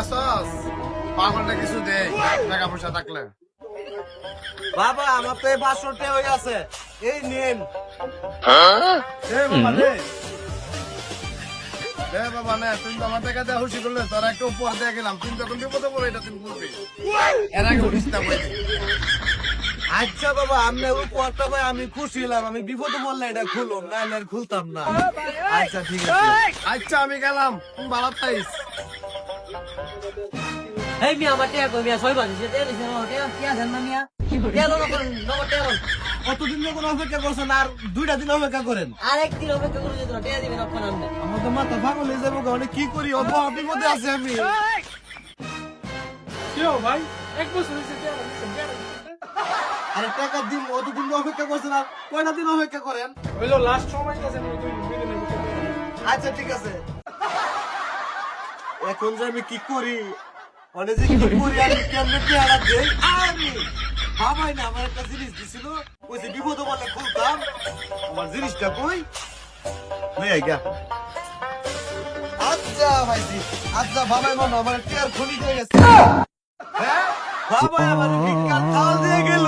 আসস পাগলটা কিছু দে টাকা পয়সা থাকলে। বাবা আমার তো এই 500 টাকা হয়ে আছে, এই নেন। এ বাবা নে এ বাবা নে, তুমি তো আমার টাকা দেওয়া খুশি করলে, তোরা একটা উপর দিয়ে গেলাম, তুমি যখন বিপদে পড়ো এটা তুমি বলবে, এর আগে উঠিস না বলে। আচ্ছা বাবা, আপনি ওই পরটা ভাই আমি খুশি হলাম, আমি বিপদে বললে এটা খুলুন, নাহলে আর খুলতাম না। আচ্ছা ঠিক আছে। আচ্ছা আমি গেলাম, তুমি ভালো থাইস। এই মিয়া আমার টিয়া কই মিয়া ছয় বাজে সে টিয়া দিছে না টিয়া টিয়া দেন না মিয়া টিয়া লোন করেন নগদ টিয়া লোন কতদিন যখন অপেক্ষা করছেন, আর 2টা দিন অপেক্ষা করেন। আরেকদিন অপেক্ষা করে যেত না টিয়া দিবেন আপনার আনবে আমার তো মাথা পাগল হয়ে যাবো, কারণ কি করি, অল্প বিপদে আছে আমি। ভাই 1 বছর হয়েছে টিয়া দিছে আরে টাকা দিন, অতদিন অপেক্ষা করছেন, আর কয়টা দিন অপেক্ষা করেন। হইলো লাস্ট সময় আছে আমি 2 দিনের ভিতরে। আচ্ছা ঠিক আছে, এখন যে আমি কি করি, অনেক যে কি করি, আমি কেমনে পেয়ারা দেই। আমি বাবাই না আমার একটা জিনিস দিছিল, ওই যে বিপদ বলে খুলতাম, আমার জিনিসটা কই লই গা। আচ্ছা ভাইজি, আচ্ছা বাবাই মনে আমার টিয়ার খনি দিয়ে গেছে। হ্যাঁ বাবাই আমার ভিক্ষার থাল দিয়ে গেল।